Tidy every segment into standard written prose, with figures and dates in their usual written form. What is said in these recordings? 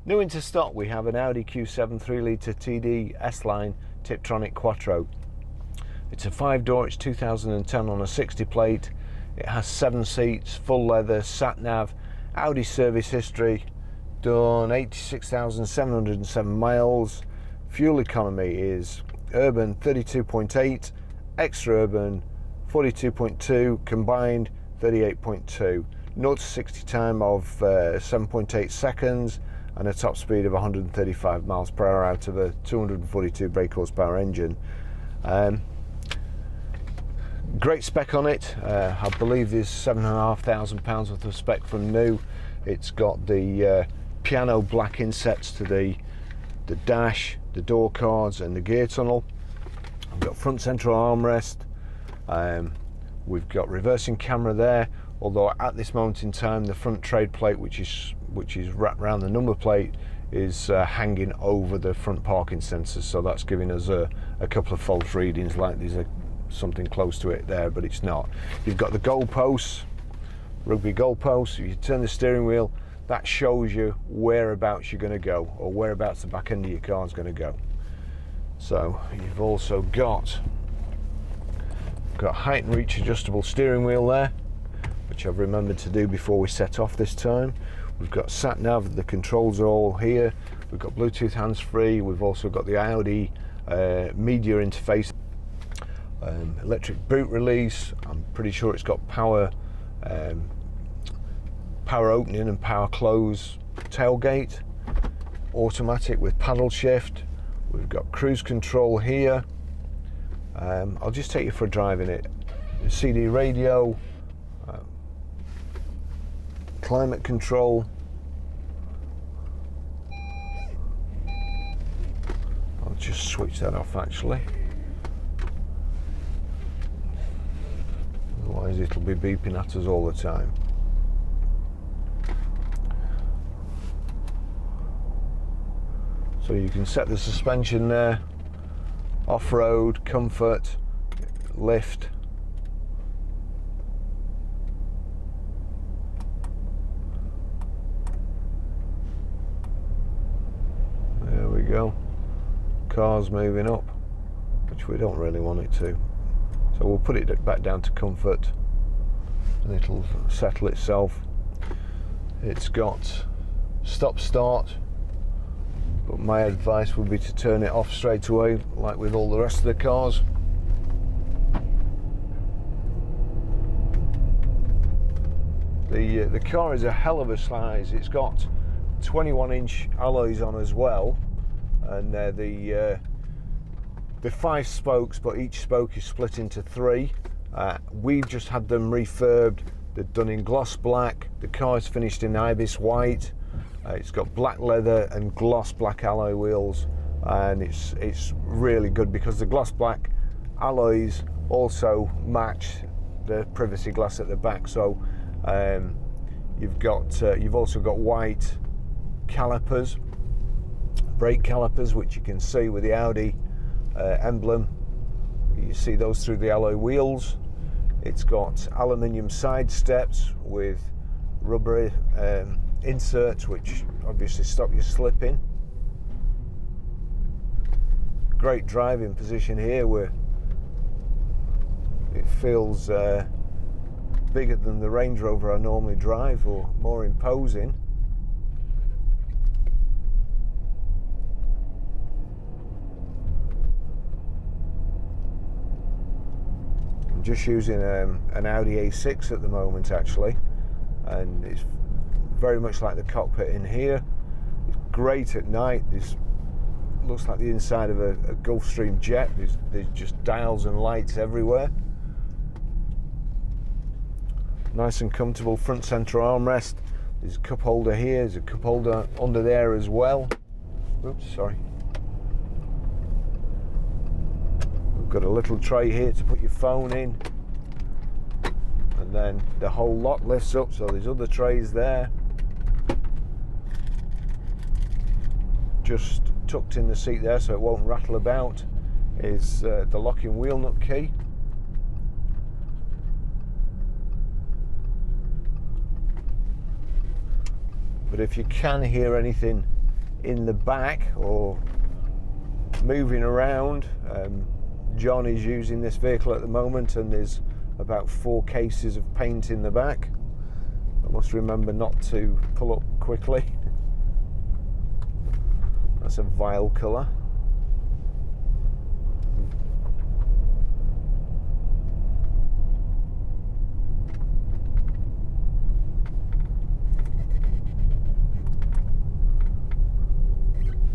New into stock, we have an Audi Q7 3-litre TD S-Line Tiptronic Quattro. It's a 5-door, it's 2010 on a 60 plate. It has 7 seats, full leather, sat-nav, Audi service history, done 86,707 miles. Fuel economy is urban 32.8, extra urban 42.2, combined 38.2. 0 to 60 time of 7.8 seconds and a top speed of 135 miles per hour out of a 242 brake horsepower engine. Great spec on it. I believe there's £7,500 worth of spec from new. It's got the piano black insets to the dash, the door cards and the gear tunnel. We've got front central armrest. We've got reversing camera there, although at this moment in time the front trade plate, which is wrapped around the number plate, is hanging over the front parking sensors, so that's giving us a couple of false readings, like there's something close to it there, but it's not. You've got the goalposts, rugby goalposts. If you turn the steering wheel, that shows you whereabouts you're going to go, or whereabouts the back end of your car is going to go. So you've also got height and reach adjustable steering wheel there, which I've remembered to do before we set off this time. We've got sat nav, the controls are all here. We've got Bluetooth hands-free. We've also got the Audi media interface, electric boot release. I'm pretty sure it's got power opening and power close tailgate, automatic with paddle shift. We've got cruise control here. I'll just take you for a drive in it. CD radio, climate control. I'll just switch that off actually, otherwise it'll be beeping at us all the time. So you can set the suspension there, off-road, comfort, lift. There we go. Car's moving up, which we don't really want it to. So we'll put it back down to comfort and it'll settle itself. It's got stop start, but my advice would be to turn it off straight away, like with all the rest of the cars. The car is a hell of a size. It's got 21-inch alloys on as well, and the 5 spokes, but each spoke is split into 3. We've just had them refurbed. They're done in gloss black. The car is finished in ibis white. It's got black leather and gloss black alloy wheels, and it's really good because the gloss black alloys also match the privacy glass at the back. So you've also got white calipers, brake calipers, which you can see with the Audi emblem. You see those through the alloy wheels. It's got aluminium side steps with rubber inserts, which obviously stop you slipping. Great driving position here, where it feels bigger than the Range Rover I normally drive, or more imposing. I'm just using an Audi A6 at the moment actually, and it's very much like the cockpit in here. It's great at night. This looks like the inside of a Gulfstream jet. There's just dials and lights everywhere. Nice and comfortable front central armrest. There's a cup holder here. There's a cup holder under there as well. Oops, sorry. We've got a little tray here to put your phone in, and then the whole lot lifts up, so there's other trays there. Just tucked in the seat there so it won't rattle about is the locking wheel nut key. But if you can hear anything in the back or moving around. John is using this vehicle at the moment, and there's about 4 cases of paint in the back. I must remember not to pull up quickly. That's a vile colour.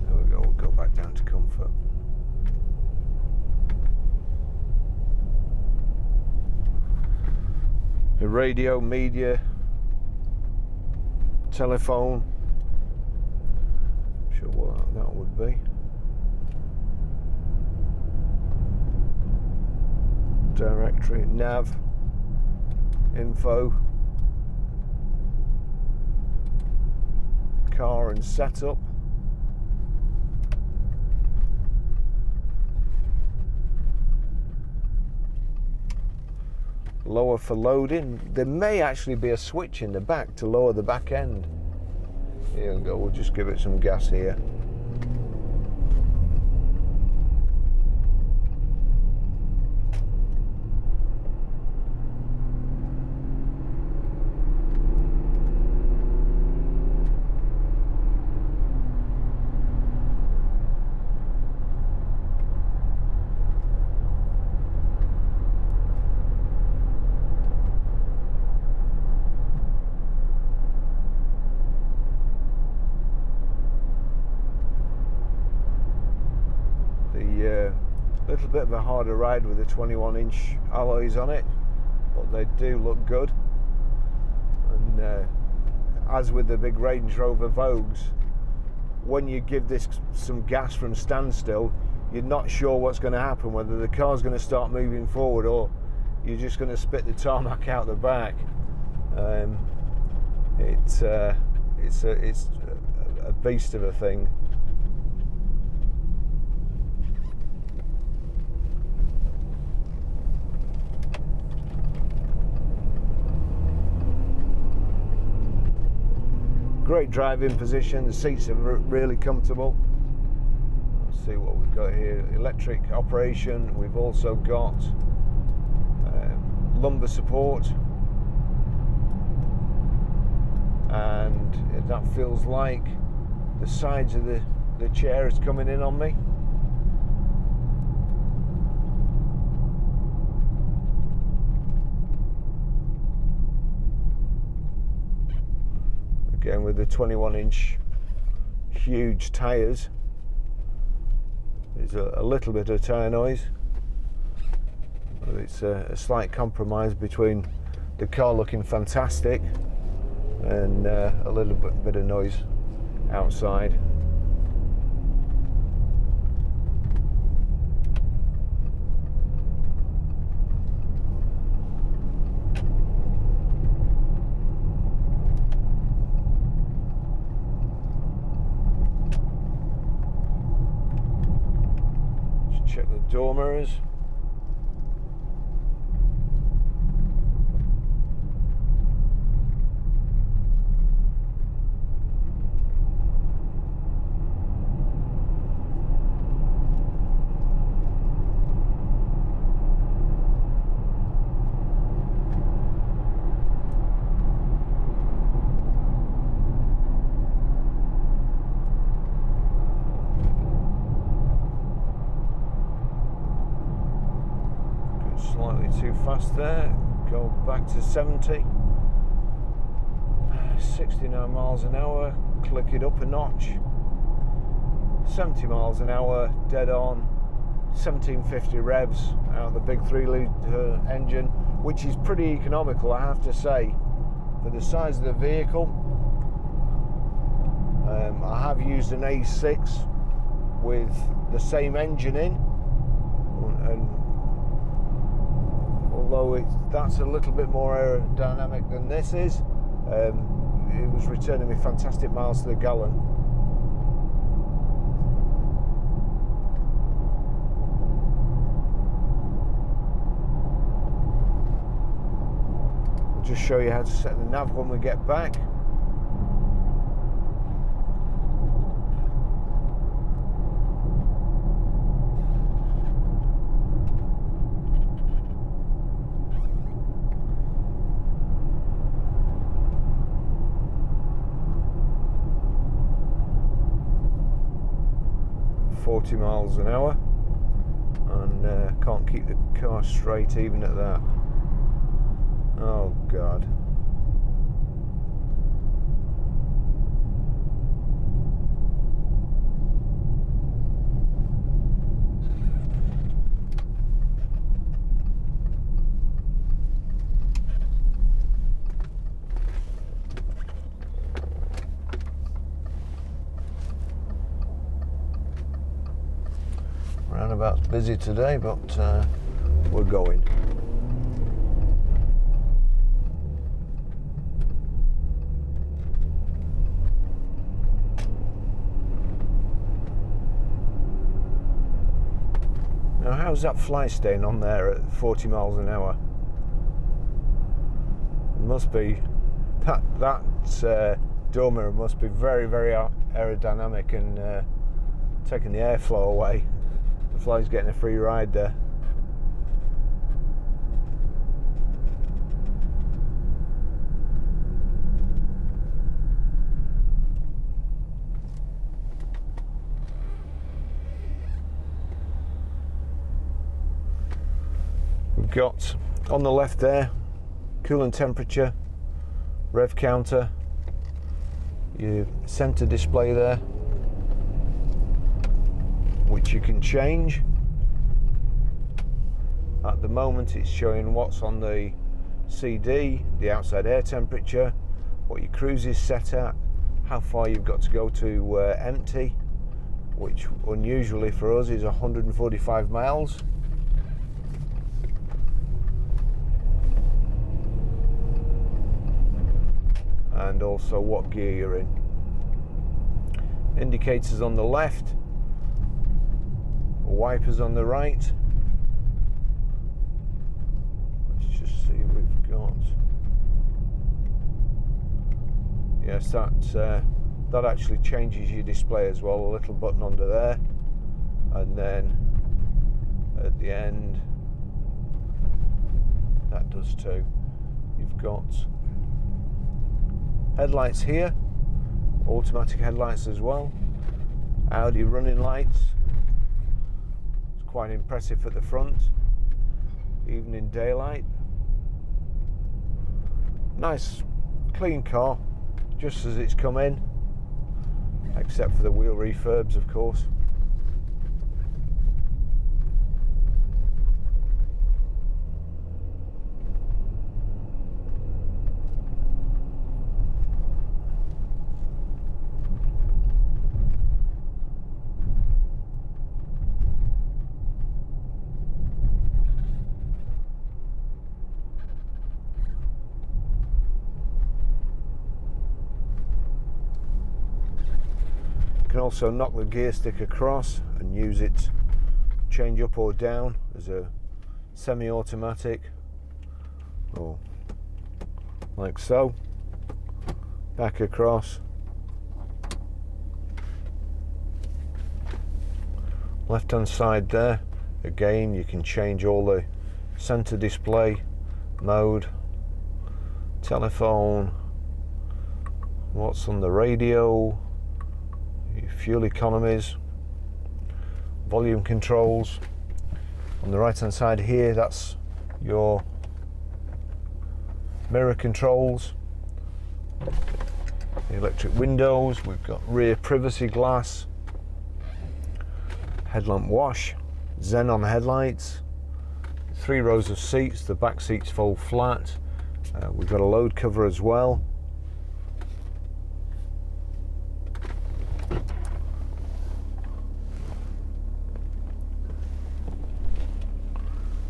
There we go, we'll go back down to comfort. The radio, media, telephone, not sure what that would be. Directory, nav, info, car and setup. Lower for loading. There may actually be a switch in the back to lower the back end. Here we go, we'll just give it some gas here. Little bit of a harder ride with the 21-inch alloys on it, but they do look good. And as with the big Range Rover Vogues, when you give this some gas from standstill, you're not sure what's going to happen, whether the car's going to start moving forward or you're just going to spit the tarmac out the back. It's a beast of a thing. Great driving position, the seats are really comfortable. Let's see what we've got here. Electric operation, we've also got lumbar support, and that feels like the sides of the chair is coming in on me. Again, with the 21-inch huge tyres, there's a little bit of tyre noise. It's a slight compromise between the car looking fantastic and a little bit of noise outside. Check the door mirrors. Slightly too fast there, go back to 70, 69 miles an hour, click it up a notch, 70 miles an hour, dead on, 1750 revs out of the big 3-litre engine, which is pretty economical, I have to say, for the size of the vehicle. I have used an A6 with the same engine in, and although that's a little bit more aerodynamic than this is, it was returning me fantastic miles to the gallon. I'll just show you how to set the nav when we get back. 40 miles an hour, and can't keep the car straight even at that. Oh God. Roundabout's busy today, but we're going. Now, how's that fly staying on there at 40 miles an hour? It must be that door mirror must be very, very aerodynamic and taking the airflow away. The fly's getting a free ride there. We've got on the left there, coolant temperature, rev counter, your center display there, which you can change. At the moment it's showing what's on the CD, the outside air temperature, what your cruise is set at, how far you've got to go to empty, which unusually for us is 145 miles. And also what gear you're in. Indicators on the left, wipers on the right. Let's just see, we've got, yes, that actually changes your display as well, a little button under there, and then at the end that does too. You've got headlights here, automatic headlights as well, Audi running lights. It's quite impressive at the front, even in daylight. Nice clean car, just as it's come in, except for the wheel refurbs, of course. You can also knock the gear stick across and use it, change up or down as a semi-automatic, or like so, back across, left hand side there. Again, you can change all the center display, mode, telephone, what's on the radio, your fuel economies, volume controls. On the right hand side here, that's your mirror controls, the electric windows. We've got rear privacy glass, headlamp wash, xenon headlights, 3 rows of seats, the back seats fold flat. We've got a load cover as well.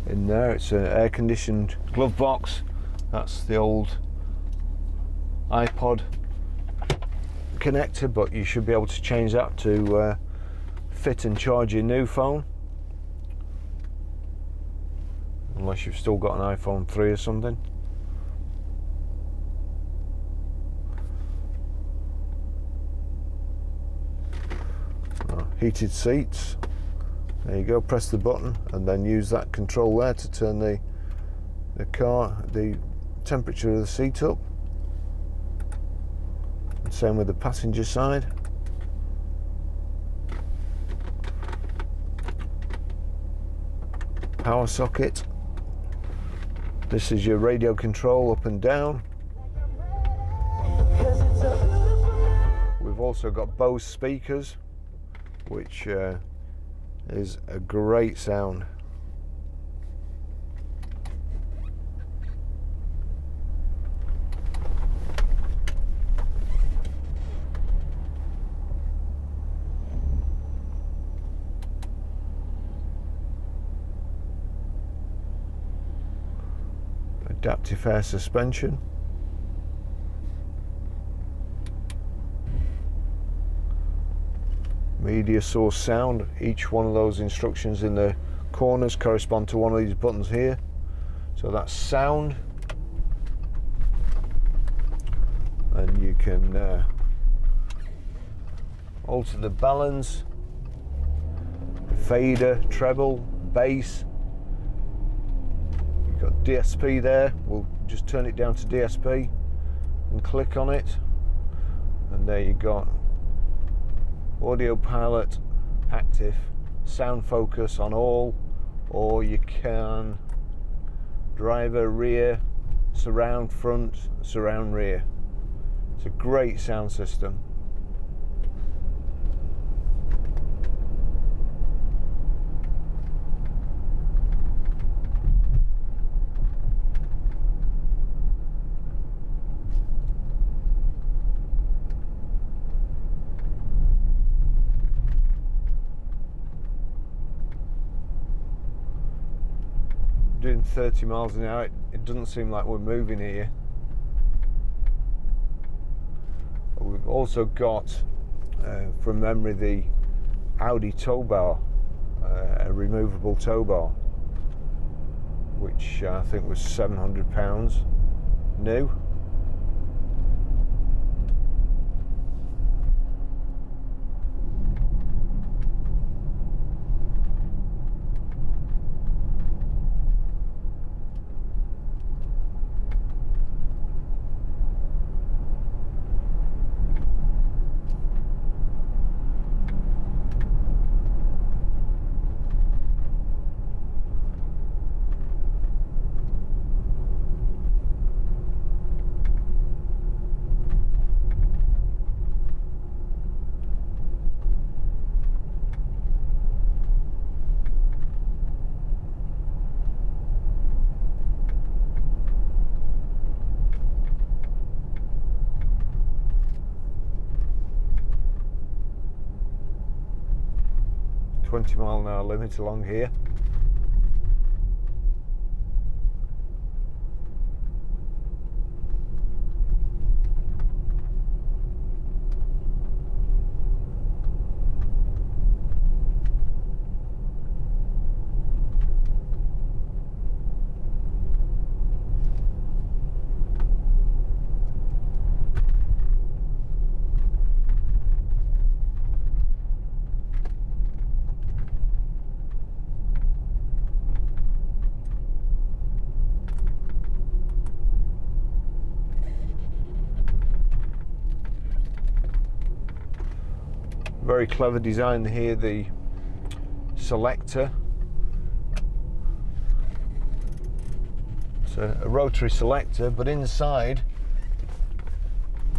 In there, it's an air conditioned glove box. That's the old iPod connector, but you should be able to change that to fit and charge your new phone, unless you've still got an iPhone 3 or something. Heated seats. There you go, press the button and then use that control there to turn the temperature of the seat up. And same with the passenger side. power socket. This is your radio control up and down. We've also got Bose speakers, which is a great sound. Adaptive air suspension. Media source sound. Each one of those instructions in the corners correspond to one of these buttons here. So that's sound. And you can alter the balance, fader, treble, bass. You've got DSP there. We'll just turn it down to DSP and click on it. And there you got audio pilot active, sound focus on all, or you can driver, rear, surround front, surround rear. It's a great sound system. Doing 30 miles an hour, it doesn't seem like we're moving here. We've also got, from memory, the Audi tow bar, a removable tow bar, which I think was £700 new. .20-mile-an-hour limit along here. Very clever design here, the selector. It's a rotary selector, but inside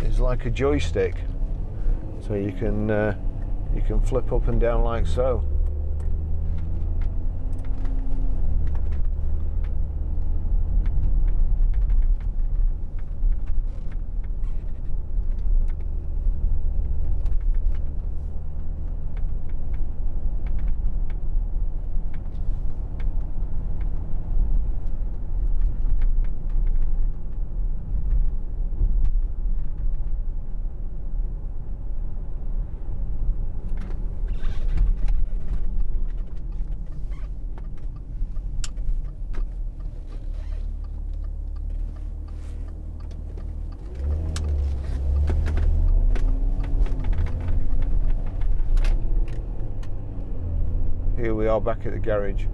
is like a joystick, so you can flip up and down like so. Here we are back at the garage.